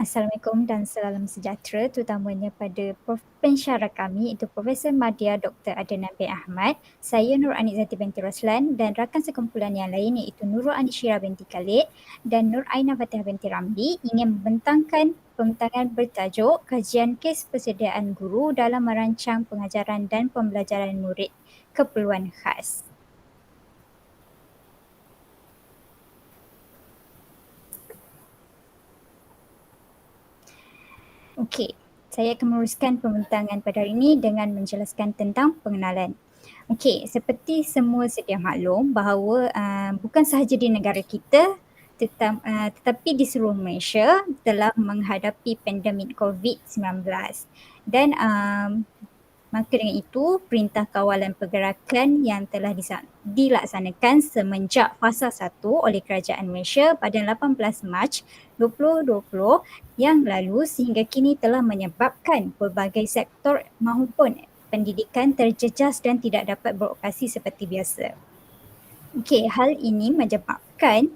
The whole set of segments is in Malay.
Assalamualaikum dan salam sejahtera terutamanya pada pensyarah kami iaitu Profesor Madya Dr. Adnan bin Ahmad, saya Nur Anizati binti Roslan dan rakan sekumpulan yang lain iaitu Nurul Anishira binti Khalid dan Nur Aina Fatihah binti Ramli ingin membentangkan pembentangan bertajuk Kajian Kes Persediaan Guru dalam Merancang Pengajaran dan Pembelajaran Murid Keperluan Khas. Okey, saya akan meneruskan pembentangan pada hari ini dengan menjelaskan tentang pengenalan. Okey, seperti semua sedia maklum bahawa bukan sahaja di negara kita tetapi di seluruh Malaysia telah menghadapi pandemik COVID-19 dan maka dengan itu, Perintah Kawalan Pergerakan yang telah dilaksanakan semenjak Fasa 1 oleh Kerajaan Malaysia pada 18 Mac 2020 yang lalu sehingga kini telah menyebabkan pelbagai sektor maupun pendidikan terjejas dan tidak dapat beroperasi seperti biasa. Okey, hal ini menyebabkan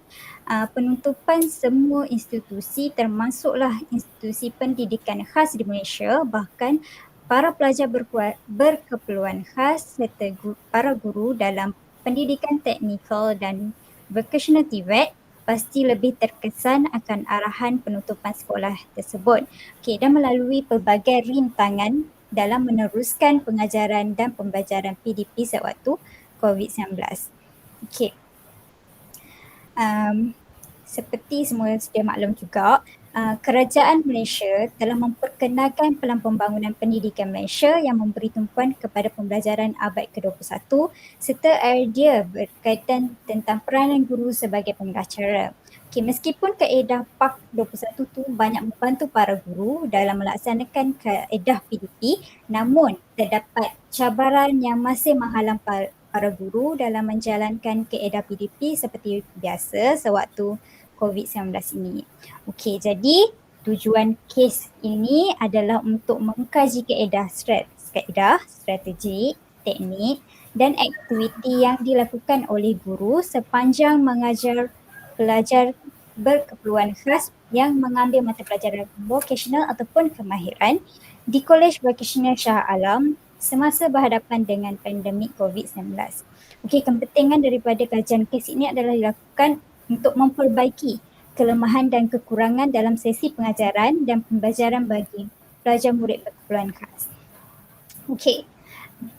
penutupan semua institusi termasuklah institusi pendidikan khas di Malaysia, bahkan para pelajar berkeperluan khas serta para guru dalam pendidikan teknikal dan vocational TVET pasti lebih terkesan akan arahan penutupan sekolah tersebut. Okey, dan melalui pelbagai rintangan dalam meneruskan pengajaran dan pembelajaran PDP sewaktu COVID-19. Okey. Seperti semua sedia maklum juga, Kerajaan Malaysia telah memperkenalkan Pelan Pembangunan Pendidikan Malaysia yang memberi tumpuan kepada pembelajaran abad ke-21 serta idea berkaitan tentang peranan guru sebagai pengacara. Okay, meskipun kaedah PAK 21 tu banyak membantu para guru dalam melaksanakan kaedah PDP, namun terdapat cabaran yang masih menghalang para guru dalam menjalankan kaedah PDP seperti biasa sewaktu COVID-19 ini. Okey, jadi tujuan kes ini adalah untuk mengkaji kaedah strategi, teknik dan aktiviti yang dilakukan oleh guru sepanjang mengajar pelajar berkeperluan khas yang mengambil mata pelajaran vocational ataupun kemahiran di Kolej Vocational Shah Alam semasa berhadapan dengan pandemik COVID-19. Okey, kepentingan daripada kajian kes ini adalah dilakukan untuk memperbaiki kelemahan dan kekurangan dalam sesi pengajaran dan pembelajaran bagi pelajar murid berkeperluan khas. Okey,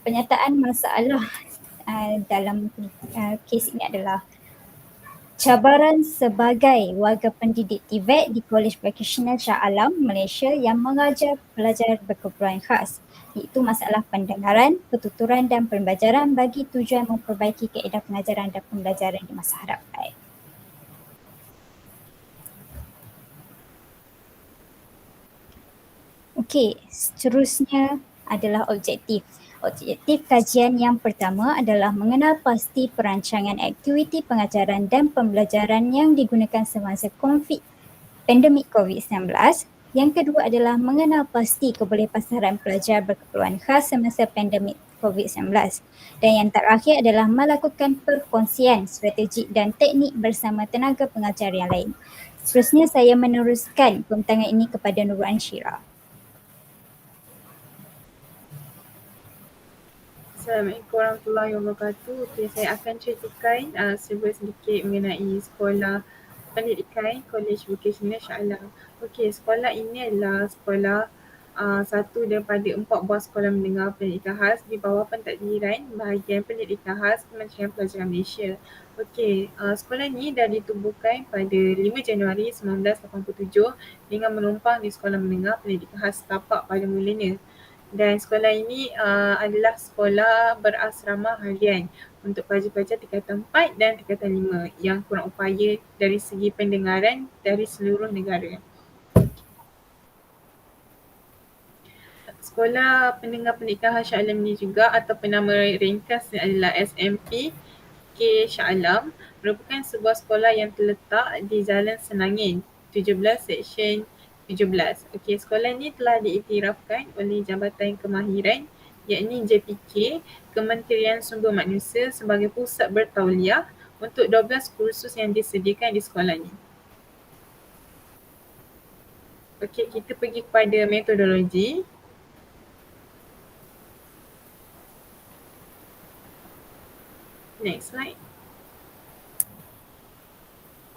penyataan masalah dalam kes ini adalah cabaran sebagai warga pendidik TVET di Kolej Vocational Shah Alam, Malaysia yang mengajar pelajar berkeperluan khas, iaitu masalah pendengaran, pertuturan dan pembelajaran bagi tujuan memperbaiki kaedah pengajaran dan pembelajaran di masa hadapan. Okey, seterusnya adalah objektif. Objektif kajian yang pertama adalah mengenal pasti perancangan aktiviti pengajaran dan pembelajaran yang digunakan semasa pandemik COVID-19. Yang kedua adalah mengenal pasti kebolehpasaran pelajar berkeperluan khas semasa pandemik COVID-19. Dan yang terakhir adalah melakukan perkongsian strategi dan teknik bersama tenaga pengajar yang lain. Seterusnya saya meneruskan pembentangan ini kepada Nurul Anishira. Assalamualaikum warahmatullahi wabarakatuh. Okay, saya akan ceritakan sedikit mengenai sekolah pendidikan Kolej Vocational Shah Alam. Okey, sekolah ini adalah sekolah satu daripada 4 buah sekolah menengah pendidikan khas di bawah pentadbiran bahagian pendidikan khas Kementerian Pelajaran Malaysia. Okey, sekolah ini dah ditubuhkan pada 5 Januari 1987 dengan menumpang di Sekolah Menengah Pendidikan Khas Tapak pada mulanya. Dan sekolah ini adalah sekolah berasrama harian untuk pelajar-pelajar tingkatan 4 dan tingkatan 5 yang kurang upaya dari segi pendengaran dari seluruh negara. Sekolah Pendengar Pendidikan Khas Shah Alam ini juga ataupun nama ringkasnya adalah SMP K Shah Alam merupakan sebuah sekolah yang terletak di Jalan Senangin 17 Seksyen 17. Okey, sekolah ini telah diiktirafkan oleh Jabatan Kemahiran yakni JPK Kementerian Sumber Manusia sebagai pusat bertauliah untuk 12 kursus yang disediakan di sekolah ini. Okey, kita pergi kepada metodologi. Next slide.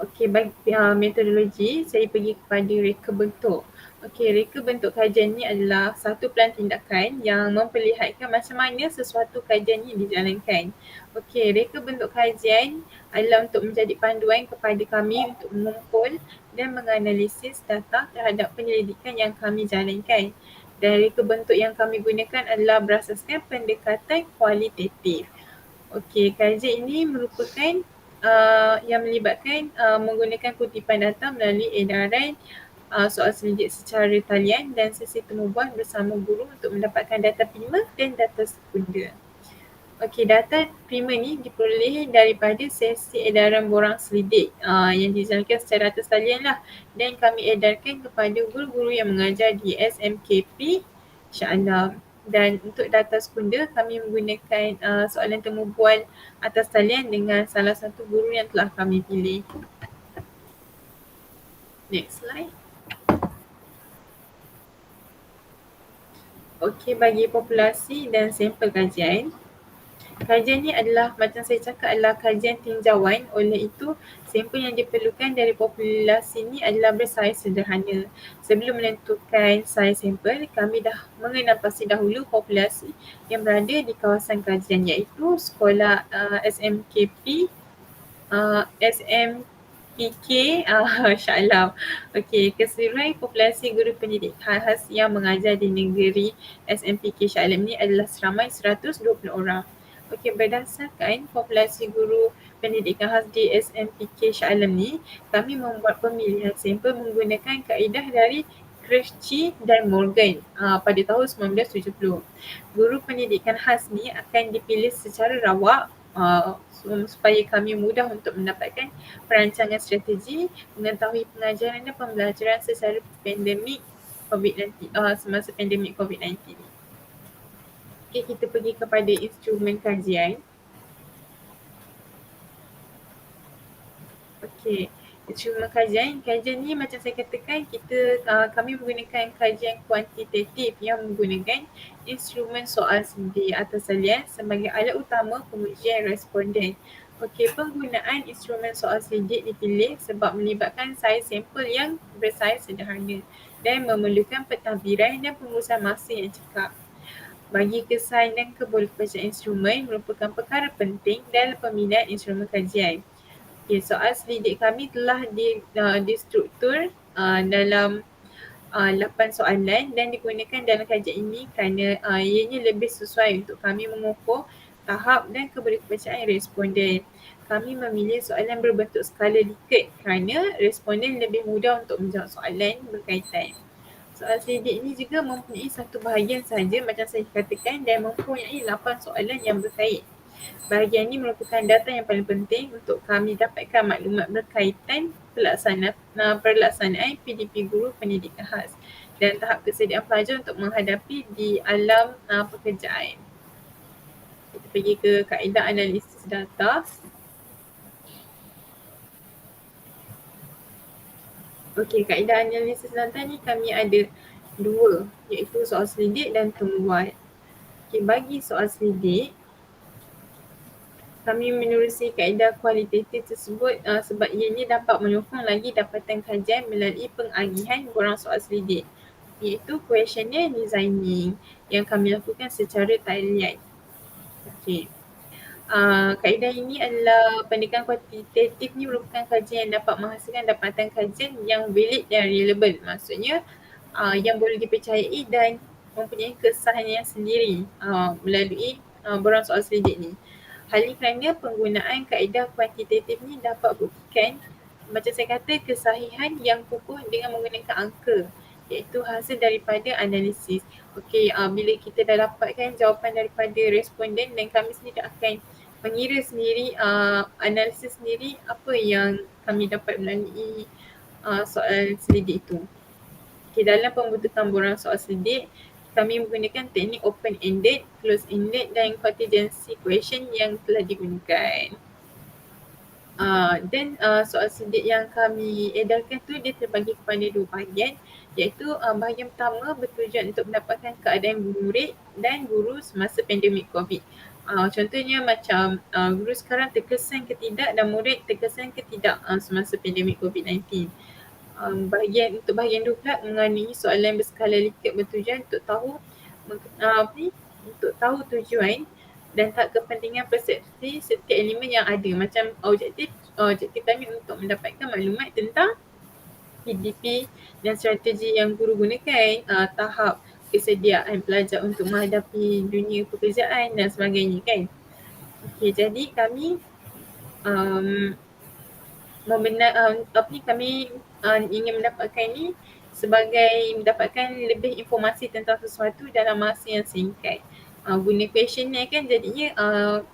Okey, bagi metodologi, saya pergi kepada reka bentuk. Okey, reka bentuk kajian ni adalah satu pelan tindakan yang memperlihatkan macam mana sesuatu kajian ni dijalankan. Okey, reka bentuk kajian adalah untuk menjadi panduan kepada kami untuk mengumpul dan menganalisis data terhadap penyelidikan yang kami jalankan. Dan reka bentuk yang kami gunakan adalah berasaskan pendekatan kualitatif. Okey, kajian ini merupakan yang melibatkan menggunakan kutipan data melalui edaran soal selidik secara talian dan sesi temubual bersama guru untuk mendapatkan data primer dan data sekunder. Okey, data primer ni diperoleh daripada sesi edaran borang selidik yang dijalankan secara atas talian lah, dan kami edarkan kepada guru-guru yang mengajar di SMKP Shah Alam. Dan untuk data sekunder, kami menggunakan soalan temu bual atas talian dengan salah satu guru yang telah kami pilih. Next slide. Okey, bagi populasi dan sampel kajian, kajian ni adalah, macam saya cakap, adalah kajian tinjauan. Oleh itu, sampel yang diperlukan dari populasi ni adalah bersaiz sederhana. Sebelum menentukan saiz sampel, kami dah mengenal pasti dahulu populasi yang berada di kawasan kajian, iaitu sekolah SMKP, SMPK Shah Alam. Okey, keseluruhan populasi guru pendidik khas yang mengajar di negeri SMPK Shah Alam ni adalah seramai 120 orang. Okey, berdasarkan populasi guru pendidikan khas di SMPK Shah Alam ni, kami membuat pemilihan sampel menggunakan kaedah dari Krejci dan Morgan pada tahun 1970. Guru pendidikan khas ni akan dipilih secara rawak supaya kami mudah untuk mendapatkan perancangan strategi, mengetahui pengajaran dan pembelajaran secara pandemik COVID-19, semasa pandemik COVID-19. Okey, kita pergi kepada instrumen kajian. Okey, instrumen kajian ni macam saya katakan, kami menggunakan kajian kuantitatif yang menggunakan instrumen soal selidik atas talian sebagai alat utama pengujian responden. Okey, penggunaan instrumen soal selidik dipilih sebab melibatkan saiz sampel yang bersaiz sederhana dan memerlukan pentadbiran dan pengurusan masa yang cekap. Bagi kesan dan kebolehbacaan instrumen merupakan perkara penting dalam pemilihan instrumen kajian. Okay, soal selidik kami telah distruktur dalam 8 soalan dan digunakan dalam kajian ini kerana ianya lebih sesuai untuk kami mengukur tahap dan kebolehbacaan responden. Kami memilih soalan berbentuk skala Likert kerana responden lebih mudah untuk menjawab soalan berkaitan. Soal selidik ini juga mempunyai satu bahagian sahaja macam saya katakan dan mempunyai 8 soalan yang berkait. Bahagian ini merupakan data yang paling penting untuk kami dapatkan maklumat berkaitan pelaksanaan PDP guru pendidikan khas dan tahap kesediaan pelajar untuk menghadapi di alam pekerjaan. Kita pergi ke kaedah analisis data. Okey, kaedah analisis data ni kami ada dua, iaitu soal selidik dan temubual. Okey, bagi soal selidik, kami menerusi kaedah kualitatif tersebut sebab ianya dapat menyokong lagi dapatan kajian melalui pengagihan borang soal selidik, iaitu questionnaire designing yang kami lakukan secara talian. Okey. Kaedah ini adalah pendekatan kuantitatif ni merupakan kajian yang dapat menghasilkan dapatan kajian yang valid dan reliable. Maksudnya yang boleh dipercayai dan mempunyai kesahihan sendiri melalui borang soal selidik ni. Hal ini kerana penggunaan kaedah kuantitatif ni dapat buktikan, macam saya kata, kesahihan yang kukuh dengan menggunakan angka, iaitu hasil daripada analisis. Okey, bila kita dah dapatkan jawapan daripada responden dan kami sendiri akan mengira sendiri, analisis sendiri apa yang kami dapat melalui soal selidik itu. Okay, dalam pembentukan borang soal selidik, kami menggunakan teknik open-ended, close-ended dan contingency question yang telah digunakan. Dan soal sindik yang kami edarkan tu dia terbagi kepada dua bahagian, iaitu bahagian pertama bertujuan untuk mendapatkan keadaan murid dan guru semasa pandemik COVID. Contohnya macam guru sekarang terkesan ke tidak dan murid terkesan ke tidak semasa pandemik COVID-19. Bahagian dua pula mengandungi soalan berskala liket bertujuan untuk tahu untuk tahu tujuan dan tak kepentingan persepsi setiap elemen yang ada. Macam objektif kami untuk mendapatkan maklumat tentang PDP dan strategi yang guru gunakan, tahap kesediaan pelajar untuk menghadapi dunia pekerjaan dan sebagainya kan. Okey, jadi kami um, kami ingin mendapatkan ni sebagai mendapatkan lebih informasi tentang sesuatu dalam masa yang singkat. Guna questionnaire kan jadinya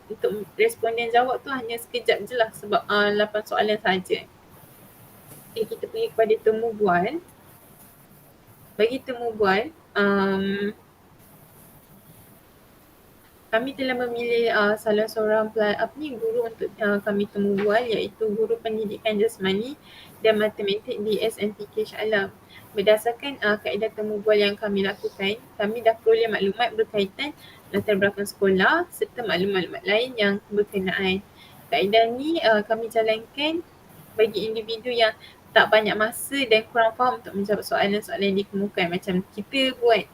untuk responden jawab tu hanya sekejap je lah sebab 8 soalan saja. Okay, kita pergi kepada temu bual. Bagi temu bual, kami telah memilih salah seorang guru untuk kami temu bual, iaitu guru pendidikan jasmani dan matematik di SMPK Shah Alam. Berdasarkan kaedah temu bual yang kami lakukan, kami dah peroleh maklumat berkaitan latar belakang sekolah serta maklumat-maklumat lain yang berkenaan. Kaedah ni kami jalankan bagi individu yang tak banyak masa dan kurang faham untuk menjawab soalan-soalan yang dikemukakan. Macam kita buat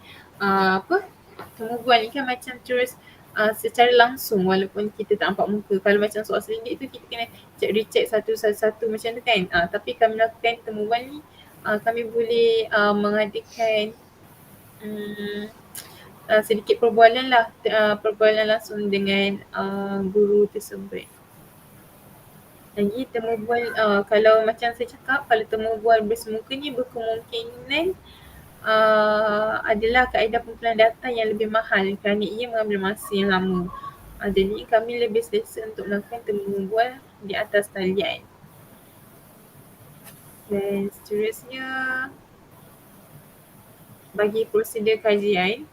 temu bual ni kan macam terus secara langsung walaupun kita tak nampak muka. Kalau macam soal selidik tu kita kena recheck satu-satu macam tu kan. Tapi kami lakukan temu bual ni, kami boleh mengadakan sedikit perbualan lah, perbualan langsung dengan guru tersebut. Lagi temu bual, kalau macam saya cakap, kalau temu bual bersemuka ni berkemungkinan adalah kaedah pengumpulan data yang lebih mahal kerana ia mengambil masa yang lama. Jadi kami lebih selesa untuk melakukan temu bual di atas talian. Dan seterusnya, bagi prosedur kajian.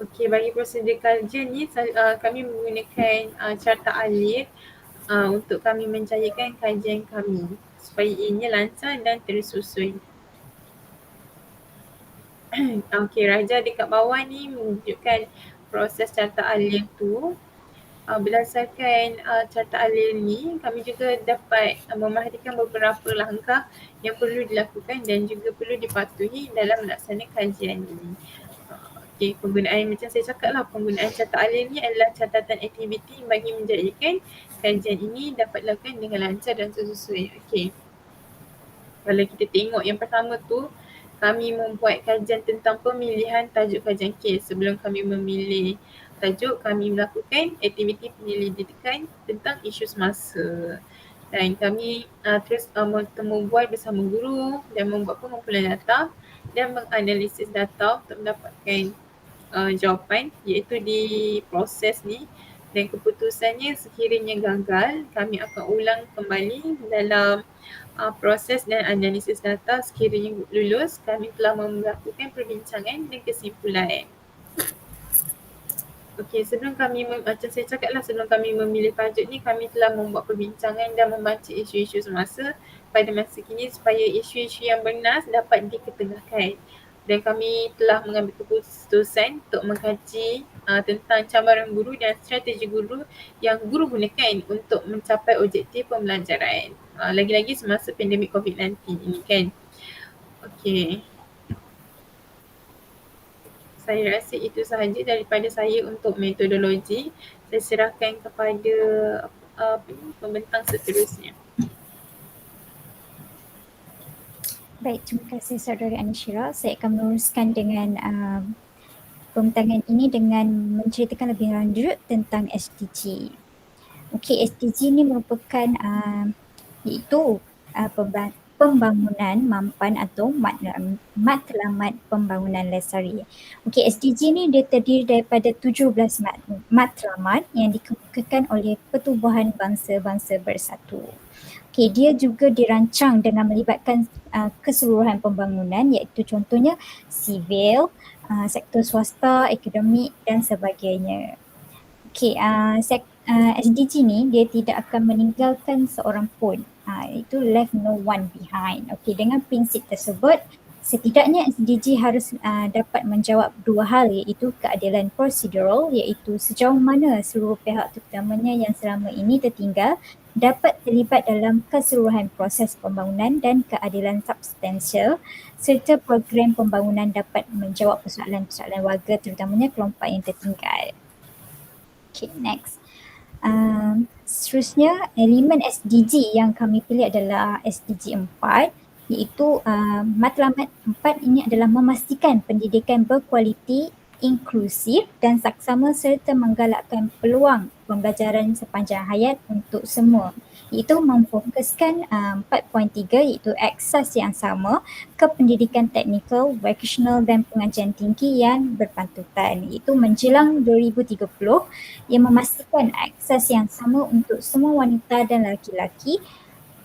Okey, bagi prosedur kajian ni kami menggunakan carta alif untuk kami menjayakan kajian kami supaya ianya lancar dan tersusun. Okey, raja dekat bawah ni menunjukkan proses carta alif tu. Berdasarkan carta alif ni, kami juga dapat memerhatikan beberapa langkah yang perlu dilakukan dan juga perlu dipatuhi dalam melaksanakan kajian ini. Okey, penggunaan macam saya cakap lah, penggunaan carta alif ni adalah catatan aktiviti bagi menjadikan kajian ini dapat dilakukan dengan lancar dan tersusun. Okey. Kalau kita tengok yang pertama tu, kami membuat kajian tentang pemilihan tajuk kajian kes. Sebelum kami memilih tajuk, kami melakukan aktiviti penyelidikan tentang isu semasa. Dan kami terus bertemu bual bersama guru dan membuat pengumpulan data dan menganalisis data untuk mendapatkan jawapan, iaitu di proses ni. Dan keputusannya sekiranya gagal, kami akan ulang kembali dalam proses dan analisis data. Sekiranya lulus, kami telah melakukan perbincangan dan kesimpulan. Okey, sebelum kami macam saya cakap lah, sebelum kami memilih tajuk ni, kami telah membuat perbincangan dan membaca isu-isu semasa pada masa kini supaya isu-isu yang bernas dapat diketengahkan. Dan kami telah mengambil keputusan untuk mengkaji tentang cabaran guru dan strategi guru yang guru gunakan untuk mencapai objektif pembelajaran. Lagi-lagi semasa pandemik COVID-19 ini kan. Okey. Saya rasa itu sahaja daripada saya untuk metodologi. Saya serahkan kepada pembentang seterusnya. Baik, terima kasih Saudara Anishira. Saya akan meneruskan dengan pembentangan ini dengan menceritakan lebih lanjut tentang SDG. Okey, SDG ini merupakan iaitu pembangunan mampan atau matlamat pembangunan lestari. Okey, SDG ni dia terdiri daripada 17 matlamat yang dikemukakan oleh Pertubuhan Bangsa-Bangsa Bersatu. Okey, dia juga dirancang dengan melibatkan keseluruhan pembangunan, iaitu contohnya sivil, sektor swasta, akademik dan sebagainya. Okey, SDG ni dia tidak akan meninggalkan seorang pun. Itu left no one behind. Okey, dengan prinsip tersebut, setidaknya SDG harus dapat menjawab dua hal, iaitu keadilan prosedural, iaitu sejauh mana seluruh pihak terutamanya yang selama ini tertinggal dapat terlibat dalam keseluruhan proses pembangunan, dan keadilan substansial serta program pembangunan dapat menjawab persoalan-persoalan warga terutamanya kelompok yang tertinggal. Okay, next. Seterusnya, elemen SDG yang kami pilih adalah SDG 4, iaitu matlamat 4 ini adalah memastikan pendidikan berkualiti, inklusif dan saksama serta menggalakkan peluang pembelajaran sepanjang hayat untuk semua. Iaitu memfokuskan 4.3 iaitu akses yang sama ke pendidikan teknikal, vocational dan pengajian tinggi yang berpantutan. Iaitu menjelang 2030 yang memastikan akses yang sama untuk semua wanita dan lelaki-lelaki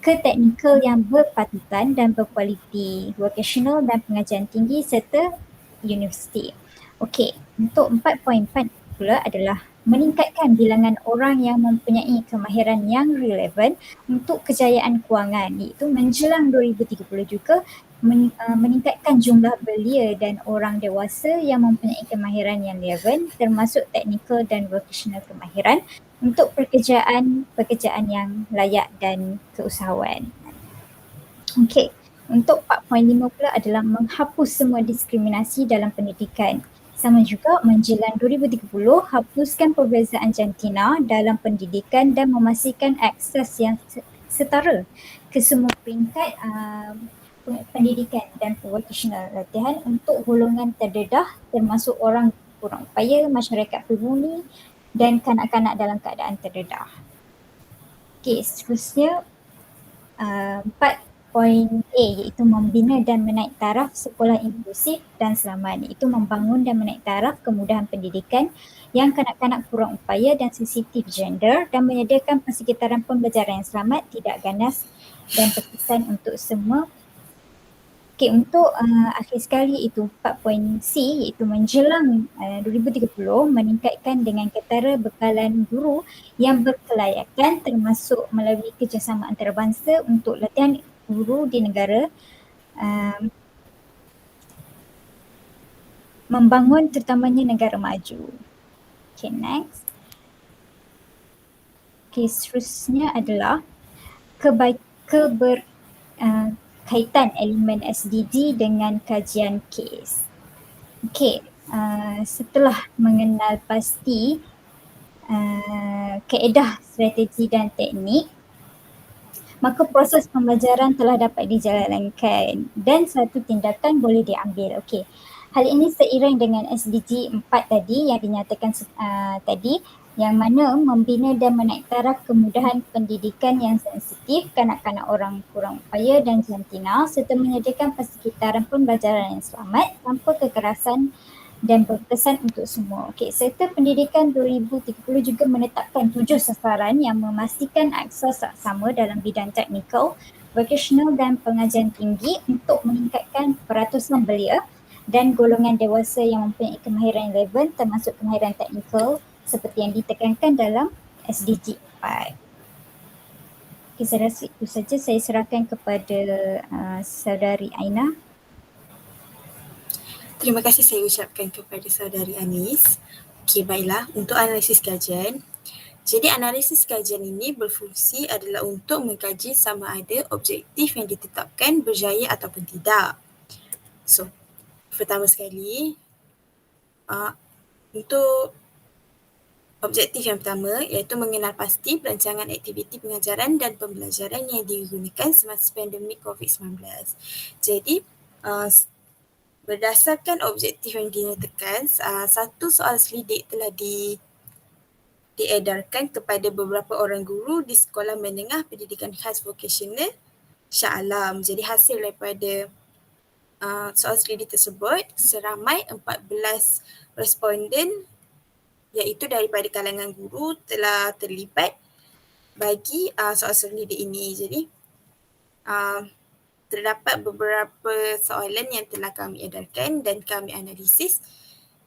ke teknikal yang berpatutan dan berkualiti, vocational dan pengajian tinggi serta universiti. Okey, untuk 4.4 pula adalah meningkatkan bilangan orang yang mempunyai kemahiran yang relevan untuk kejayaan kewangan, iaitu menjelang 2030 juga meningkatkan jumlah belia dan orang dewasa yang mempunyai kemahiran yang relevan termasuk teknikal dan vocational kemahiran untuk pekerjaan yang layak dan keusahawan. Okey, untuk 4.5 pula adalah menghapus semua diskriminasi dalam pendidikan. Sama juga menjelang 2030, hapuskan perbezaan jantina dalam pendidikan dan memastikan akses yang setara ke semua peringkat pendidikan dan vocational latihan untuk golongan terdedah termasuk orang kurang upaya, masyarakat pribumi dan kanak-kanak dalam keadaan terdedah. Okey, seterusnya 4.A iaitu membina dan menaik taraf sekolah inklusif dan selamat, iaitu membangun dan menaik taraf kemudahan pendidikan yang kanak-kanak kurang upaya dan sensitif gender dan menyediakan persekitaran pembelajaran yang selamat, tidak ganas dan berkesan untuk semua. Okey, untuk akhir sekali itu 4.C iaitu menjelang 2030 meningkatkan dengan ketara bekalan guru yang berkelayakan termasuk melalui kerjasama antarabangsa untuk latihan guru di negara, membangun terutamanya negara maju. Okay, next. Okay, seterusnya adalah kaitan elemen SDG dengan kajian kes. Okey, setelah mengenal pasti kaedah, strategi dan teknik, maka proses pembelajaran telah dapat dijalankan dan satu tindakan boleh diambil. Okey, hal ini seiring dengan SDG 4 tadi yang dinyatakan tadi, yang mana membina dan menaik taraf kemudahan pendidikan yang sensitif kanak-kanak orang kurang upaya dan jantina serta menyediakan persekitaran pembelajaran yang selamat tanpa kekerasan dan berkesan untuk semua. Okey, serta pendidikan 2030 juga menetapkan 7 sasaran yang memastikan akses sama dalam bidang teknikal, vocational dan pengajian tinggi untuk meningkatkan peratusan belia dan golongan dewasa yang mempunyai kemahiran relevan termasuk kemahiran teknikal seperti yang ditekankan dalam SDG 4. Okay, saya rasa itu saja, saya serahkan kepada saudari Aina. Terima kasih saya ucapkan kepada saudari Anis. Okey, baiklah, untuk analisis kajian. Jadi analisis kajian ini berfungsi adalah untuk mengkaji sama ada objektif yang ditetapkan berjaya ataupun tidak. So, pertama sekali, untuk objektif yang pertama iaitu mengenal pasti perancangan aktiviti pengajaran dan pembelajaran yang digunakan semasa pandemik COVID-19. Jadi, berdasarkan objektif yang dinyatakan, satu soal selidik telah diedarkan kepada beberapa orang guru di Sekolah Menengah Pendidikan Khas Vocasional Shah Alam. Jadi hasil daripada soal selidik tersebut, seramai 14 responden iaitu daripada kalangan guru telah terlibat bagi soal selidik ini. Jadi terdapat beberapa soalan yang telah kami edarkan dan kami analisis.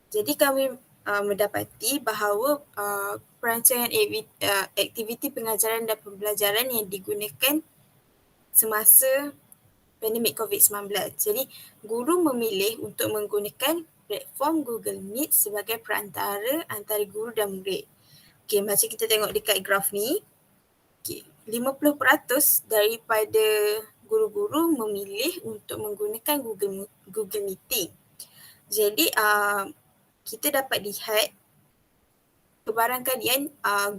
Jadi kami mendapati bahawa perancangan aktiviti pengajaran dan pembelajaran yang digunakan semasa pandemik COVID-19. Jadi, guru memilih untuk menggunakan platform Google Meet sebagai perantara antara guru dan murid. Okey, macam kita tengok dekat graf ni, 50% daripada guru-guru memilih untuk menggunakan Google Meeting. Jadi, kita dapat lihat kebarangkalian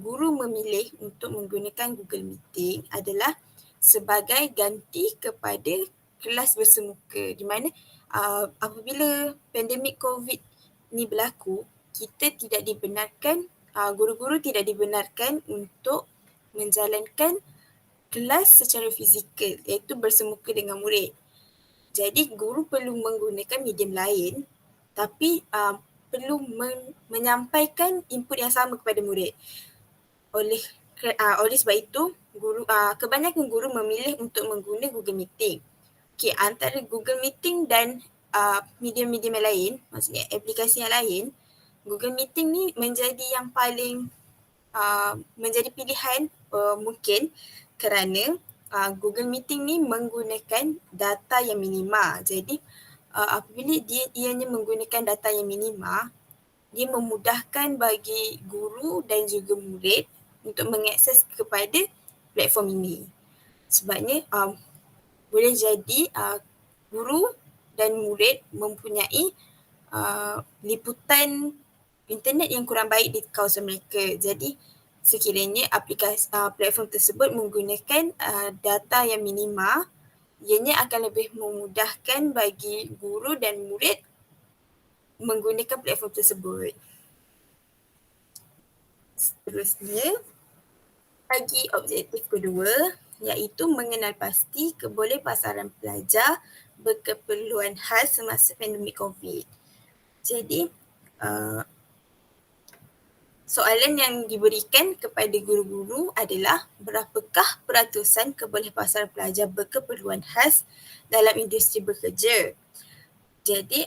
guru memilih untuk menggunakan Google Meeting adalah sebagai ganti kepada kelas bersemuka, di mana apabila pandemik COVID ni berlaku, kita tidak dibenarkan, guru-guru tidak dibenarkan untuk menjalankan kelas secara fizikal, iaitu bersemuka dengan murid. Jadi guru perlu menggunakan medium lain, tapi perlu menyampaikan input yang sama kepada murid. Oleh sebab itu, kebanyakan guru memilih untuk menggunakan Google Meeting. Okey, antara Google Meeting dan medium-medium yang lain, maksudnya aplikasi yang lain, Google Meeting ni menjadi yang paling menjadi pilihan mungkin kerana Google Meeting ni menggunakan data yang minima. Jadi apabila ianya menggunakan data yang minima, dia memudahkan bagi guru dan juga murid untuk mengakses kepada platform ini. Sebabnya boleh jadi guru dan murid mempunyai liputan internet yang kurang baik di kawasan mereka. Jadi sekiranya aplikasi platform tersebut menggunakan data yang minima, ianya akan lebih memudahkan bagi guru dan murid menggunakan platform tersebut. Seterusnya, bagi objektif kedua, iaitu mengenal pasti kebolehpasaran pelajar berkeperluan khas semasa pandemik COVID. Jadi, soalan yang diberikan kepada guru-guru adalah berapakah peratusan kebolehpasaran pelajar berkeperluan khas dalam industri bekerja. Jadi,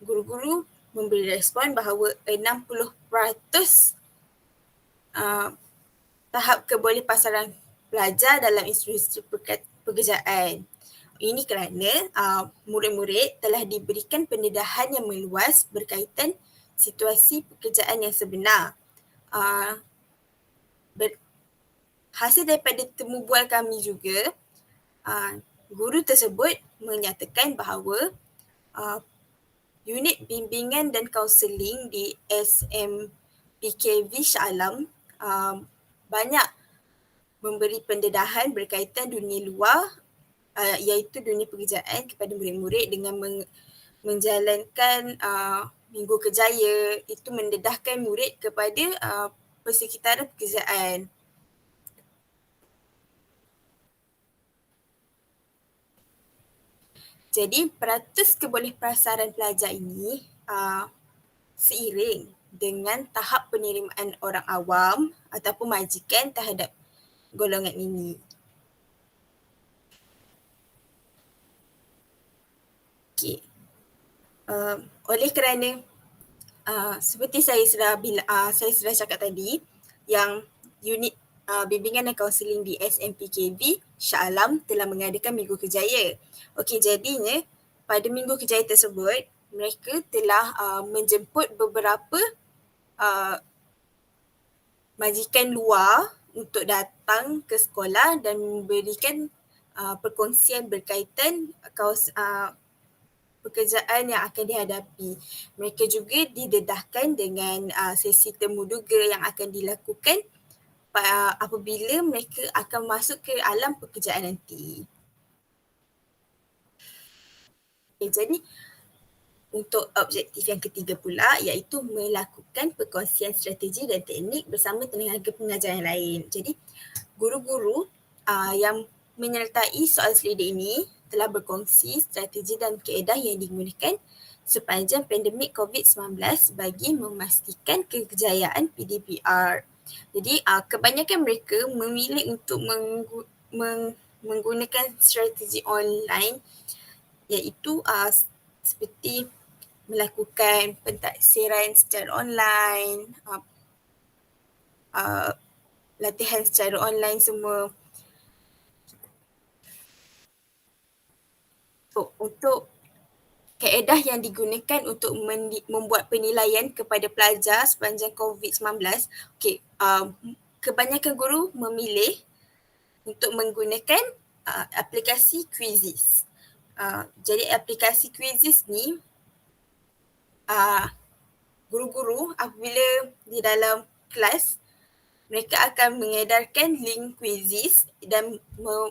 guru-guru memberi respon bahawa 60% tahap kebolehpasaran pelajar dalam industri pekerjaan. Ini kerana murid-murid telah diberikan pendedahan yang meluas berkaitan situasi pekerjaan yang sebenar. Hasil daripada temu bual kami juga, guru tersebut menyatakan bahawa unit bimbingan dan kaunseling di SMPKV Shah Alam banyak memberi pendedahan berkaitan dunia luar, iaitu dunia pekerjaan kepada murid-murid dengan menjalankan minggu kerjaya. Itu mendedahkan murid kepada persekitaran pekerjaan. Jadi peratus kebolehpasaran pelajar ini seiring dengan tahap penerimaan orang awam ataupun majikan terhadap golongan ini. Okay. Oleh kerana seperti saya sudah cakap tadi, yang unit bimbingan dan kaunseling di SMPKV Shah Alam telah mengadakan Minggu Kerjaya. Okey, jadinya pada Minggu Kerjaya tersebut, mereka telah menjemput beberapa majikan luar untuk datang ke sekolah dan memberikan perkongsian berkaitan pekerjaan yang akan dihadapi. Mereka juga didedahkan dengan sesi temu duga yang akan dilakukan apabila mereka akan masuk ke alam pekerjaan nanti. Okay, jadi untuk objektif yang ketiga pula, iaitu melakukan perkongsian strategi dan teknik bersama tenaga pengajar yang lain. Jadi guru-guru yang menyertai soal selidik ini telah berkongsi strategi dan kaedah yang digunakan sepanjang pandemik COVID-19 bagi memastikan kejayaan PDPR. Jadi kebanyakan mereka memilih untuk menggunakan strategi online, iaitu seperti melakukan pentaksiran secara online, latihan secara online semua. Untuk kaedah yang digunakan untuk membuat penilaian kepada pelajar sepanjang COVID-19, kebanyakan guru memilih untuk menggunakan aplikasi Quizizz. Jadi aplikasi Quizizz ni guru-guru apabila di dalam kelas mereka akan mengedarkan link Quizizz dan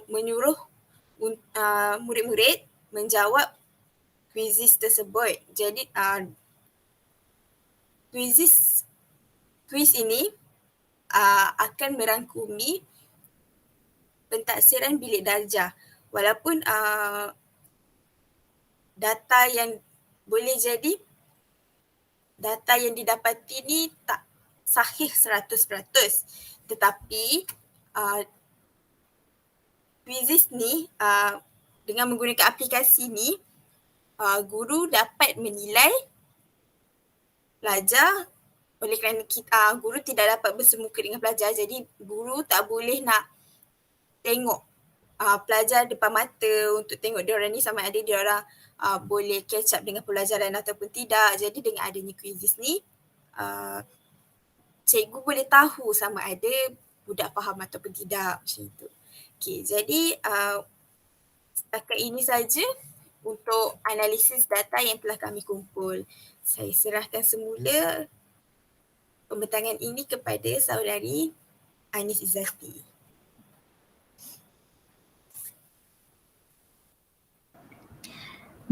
menyuruh murid-murid menjawab Quizizz tersebut. Jadi quiz ini akan merangkumi pentaksiran bilik darjah. Walaupun data yang boleh jadi data yang didapati ni tak sahih 100%, tetapi Quizizz ni dengan menggunakan aplikasi ni guru dapat menilai pelajar. Oleh kerana guru tidak dapat bersemuka dengan pelajar, jadi guru tak boleh nak tengok pelajar depan mata untuk tengok diorang ni sama ada diorang boleh catch up dengan pelajaran ataupun tidak. Jadi dengan adanya Quizizz ni, cikgu boleh tahu sama ada budak faham ataupun tidak, macam itu. Okay, jadi setakat ini saja untuk analisis data yang telah kami kumpul. Saya serahkan semula pembentangan ini kepada saudari Anis Izzati.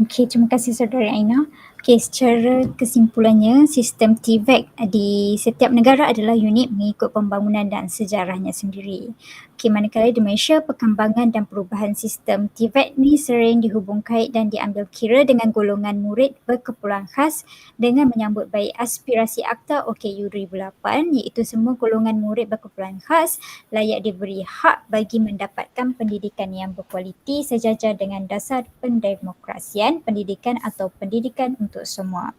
Okey, terima kasih saudara Aina. Okey, secara kesimpulannya, sistem TVET di setiap negara adalah unik mengikut pembangunan dan sejarahnya sendiri. Okey, manakala di Malaysia, perkembangan dan perubahan sistem TVET ni sering dihubungkait dan diambil kira dengan golongan murid berkeperluan khas dengan menyambut baik aspirasi Akta OKU 2008, iaitu semua golongan murid berkeperluan khas layak diberi hak bagi mendapatkan pendidikan yang berkualiti sejajar dengan dasar pendemokrasian, pendidikan atau pendidikan untuk semua.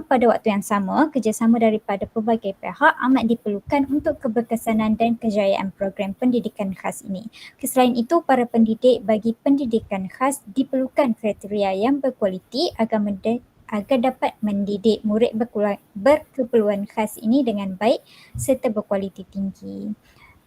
Pada waktu yang sama, kerjasama daripada pelbagai pihak amat diperlukan untuk keberkesanan dan kejayaan program pendidikan khas ini. Selain itu, para pendidik bagi pendidikan khas diperlukan kriteria yang berkualiti agar dapat mendidik murid berkeperluan khas ini dengan baik serta berkualiti tinggi.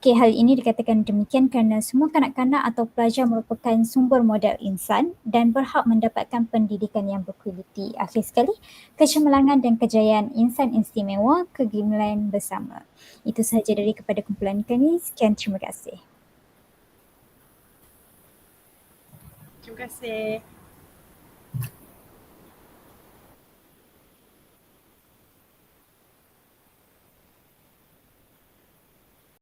Hal ini dikatakan demikian kerana semua kanak-kanak atau pelajar merupakan sumber modal insan dan berhak mendapatkan pendidikan yang berkualiti. Akhir sekali, kecemerlangan dan kejayaan insan istimewa, kegemilangan bersama. Itu sahaja dari kepada kumpulan kami. Sekian, terima kasih. Terima kasih.